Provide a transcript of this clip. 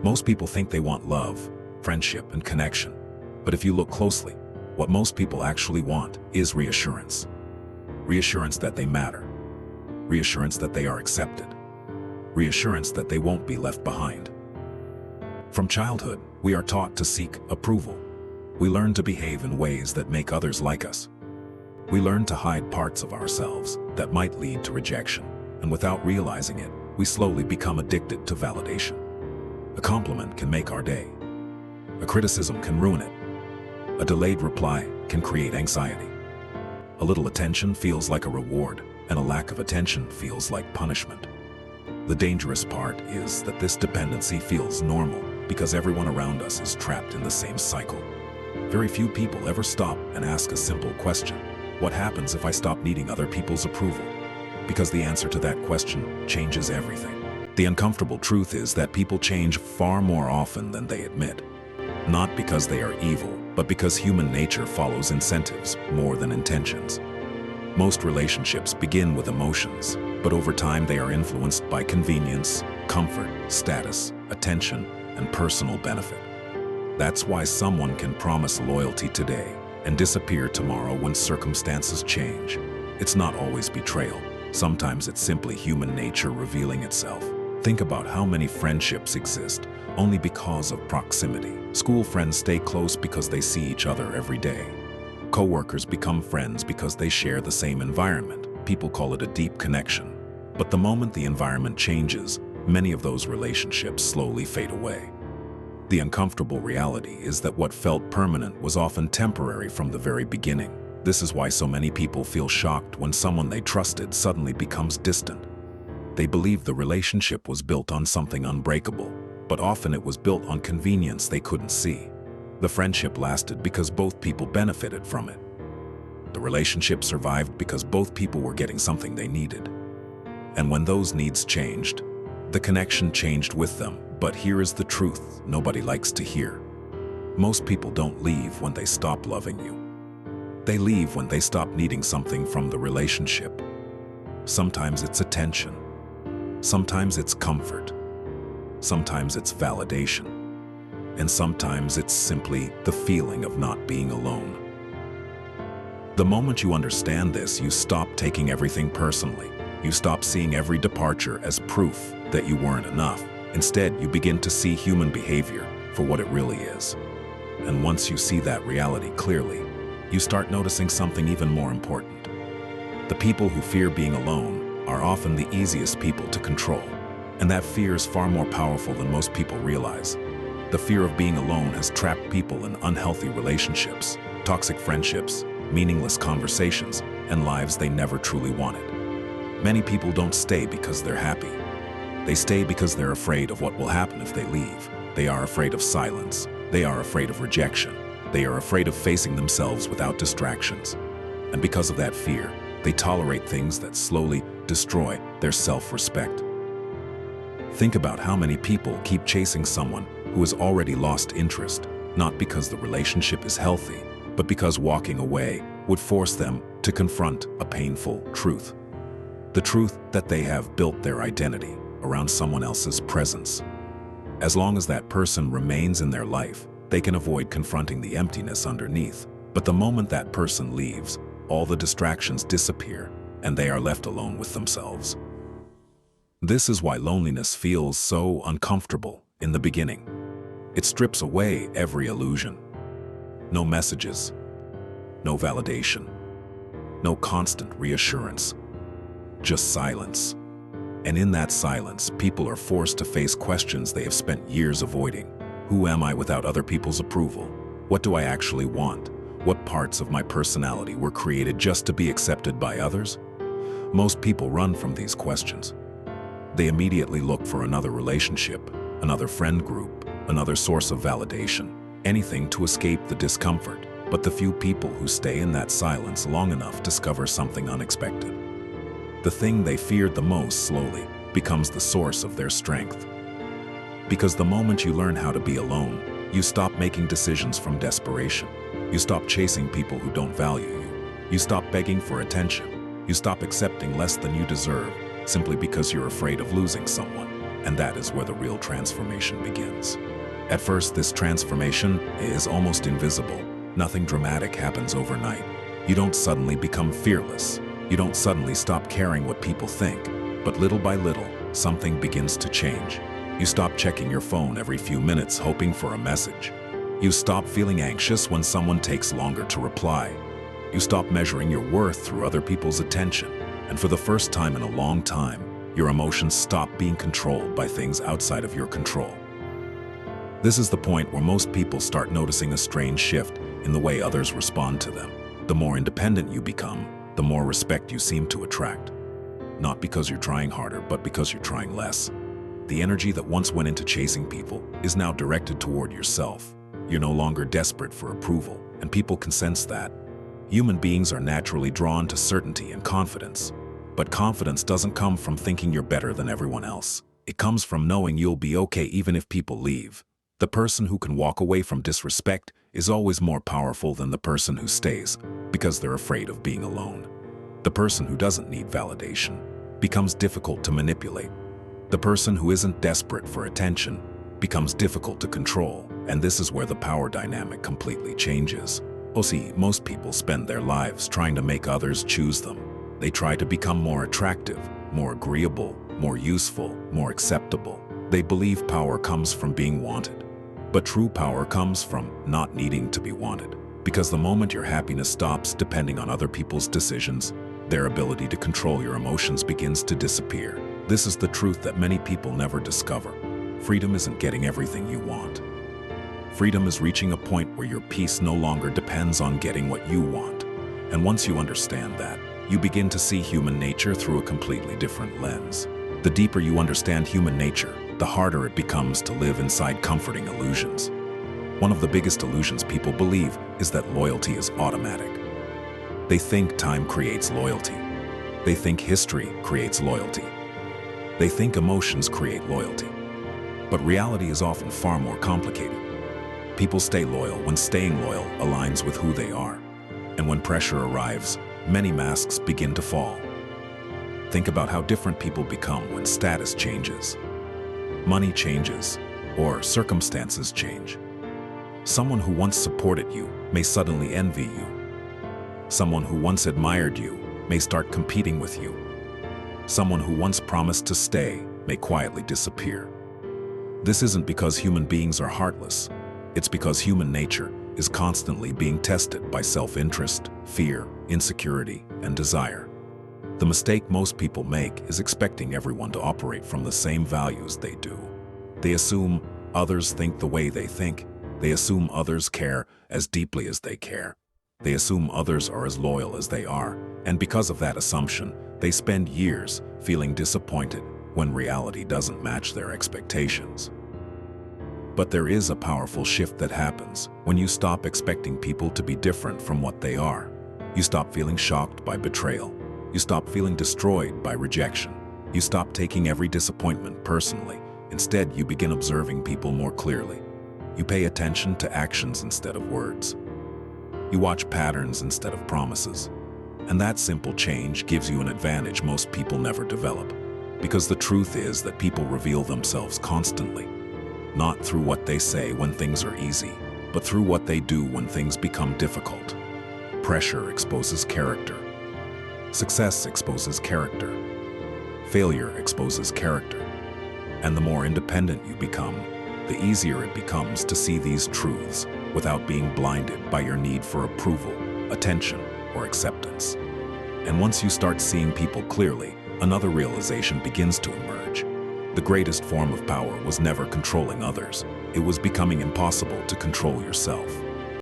Most people think they want love, friendship, and connection. But if you look closely, what most people actually want is reassurance. Reassurance that they matter. Reassurance that they are accepted. Reassurance that they won't be left behind. From childhood, we are taught to seek approval. We learn to behave in ways that make others like us. We learn to hide parts of ourselves that might lead to rejection, and without realizing it, we slowly become addicted to validation. A compliment can make our day. A criticism can ruin it. A delayed reply can create anxiety. A little attention feels like a reward, and a lack of attention feels like punishment. The dangerous part is that this dependency feels normal because everyone around us is trapped in the same cycle. Very few people ever stop and ask a simple question: what happens if I stop needing other people's approval? Because the answer to that question changes everything. The uncomfortable truth is that people change far more often than they admit. Not because they are evil, but because human nature follows incentives more than intentions. Most relationships begin with emotions, but over time they are influenced by convenience, comfort, status, attention, and personal benefit. That's why someone can promise loyalty today and disappear tomorrow when circumstances change. It's not always betrayal. Sometimes it's simply human nature revealing itself. Think about how many friendships exist only because of proximity. School friends stay close because they see each other every day. Co-workers become friends because they share the same environment. People call it a deep connection. But the moment the environment changes, many of those relationships slowly fade away. The uncomfortable reality is that what felt permanent was often temporary from the very beginning. This is why so many people feel shocked when someone they trusted suddenly becomes distant. They believe the relationship was built on something unbreakable, but often it was built on convenience they couldn't see. The friendship lasted because both people benefited from it. The relationship survived because both people were getting something they needed. And when those needs changed, the connection changed with them. But here is the truth nobody likes to hear. Most people don't leave when they stop loving you. They leave when they stop needing something from the relationship. Sometimes it's attention. Sometimes it's comfort. Sometimes it's validation. And sometimes it's simply the feeling of not being alone. The moment you understand this, you stop taking everything personally. You stop seeing every departure as proof that you weren't enough. Instead, you begin to see human behavior for what it really is. And once you see that reality clearly, you start noticing something even more important. The people who fear being alone are often the easiest people to control. And that fear is far more powerful than most people realize. The fear of being alone has trapped people in unhealthy relationships, toxic friendships, meaningless conversations, and lives they never truly wanted. Many people don't stay because they're happy. They stay because they're afraid of what will happen if they leave. They are afraid of silence. They are afraid of rejection. They are afraid of facing themselves without distractions. And because of that fear, they tolerate things that slowly destroy their self-respect. Think about how many people keep chasing someone who has already lost interest, not because the relationship is healthy, but because walking away would force them to confront a painful truth. The truth that they have built their identity around someone else's presence. As long as that person remains in their life, they can avoid confronting the emptiness underneath. But the moment that person leaves, all the distractions disappear, and they are left alone with themselves. This is why loneliness feels so uncomfortable in the beginning. It strips away every illusion. No messages, no validation, no constant reassurance, just silence. And in that silence, people are forced to face questions they have spent years avoiding. Who am I without other people's approval? What do I actually want? What parts of my personality were created just to be accepted by others? Most people run from these questions. They immediately look for another relationship, another friend group, another source of validation, anything to escape the discomfort. But the few people who stay in that silence long enough discover something unexpected. The thing they feared the most slowly becomes the source of their strength. Because the moment you learn how to be alone, you stop making decisions from desperation. You stop chasing people who don't value you. You stop begging for attention. You stop accepting less than you deserve simply because you're afraid of losing someone. And that is where the real transformation begins. At first, this transformation is almost invisible. Nothing dramatic happens overnight. You don't suddenly become fearless. You don't suddenly stop caring what people think. But little by little, something begins to change. You stop checking your phone every few minutes hoping for a message. You stop feeling anxious when someone takes longer to reply. You stop measuring your worth through other people's attention. And for the first time in a long time, your emotions stop being controlled by things outside of your control. This is the point where most people start noticing a strange shift in the way others respond to them. The more independent you become, the more respect you seem to attract. Not because you're trying harder, but because you're trying less. The energy that once went into chasing people is now directed toward yourself. You're no longer desperate for approval, and people can sense that. Human beings are naturally drawn to certainty and confidence. But confidence doesn't come from thinking you're better than everyone else. It comes from knowing you'll be okay even if people leave. The person who can walk away from disrespect is always more powerful than the person who stays because they're afraid of being alone. The person who doesn't need validation becomes difficult to manipulate. The person who isn't desperate for attention becomes difficult to control, and this is where the power dynamic completely changes. See, most people spend their lives trying to make others choose them. They try to become more attractive, more agreeable, more useful, more acceptable. They believe power comes from being wanted. But true power comes from not needing to be wanted. Because the moment your happiness stops depending on other people's decisions, their ability to control your emotions begins to disappear. This is the truth that many people never discover. Freedom isn't getting everything you want. Freedom is reaching a point where your peace no longer depends on getting what you want. And once you understand that, you begin to see human nature through a completely different lens. The deeper you understand human nature, the harder it becomes to live inside comforting illusions. One of the biggest illusions people believe is that loyalty is automatic. They think time creates loyalty. They think history creates loyalty. They think emotions create loyalty. But reality is often far more complicated. People stay loyal when staying loyal aligns with who they are. And when pressure arrives, many masks begin to fall. Think about how different people become when status changes, money changes, or circumstances change. Someone who once supported you may suddenly envy you. Someone who once admired you may start competing with you. Someone who once promised to stay may quietly disappear. This isn't because human beings are heartless. It's because human nature is constantly being tested by self-interest, fear, insecurity, and desire. The mistake most people make is expecting everyone to operate from the same values they do. They assume others think the way they think. They assume others care as deeply as they care. They assume others are as loyal as they are. And because of that assumption, they spend years feeling disappointed when reality doesn't match their expectations. But there is a powerful shift that happens when you stop expecting people to be different from what they are. You stop feeling shocked by betrayal. You stop feeling destroyed by rejection. You stop taking every disappointment personally. Instead, you begin observing people more clearly. You pay attention to actions instead of words. You watch patterns instead of promises. And that simple change gives you an advantage most people never develop. Because the truth is that people reveal themselves constantly. Not through what they say when things are easy, but through what they do when things become difficult. Pressure exposes character. Success exposes character. Failure exposes character. And the more independent you become, the easier it becomes to see these truths without being blinded by your need for approval, attention, or acceptance. And once you start seeing people clearly, another realization begins to emerge. The greatest form of power was never controlling others. It was becoming impossible to control yourself.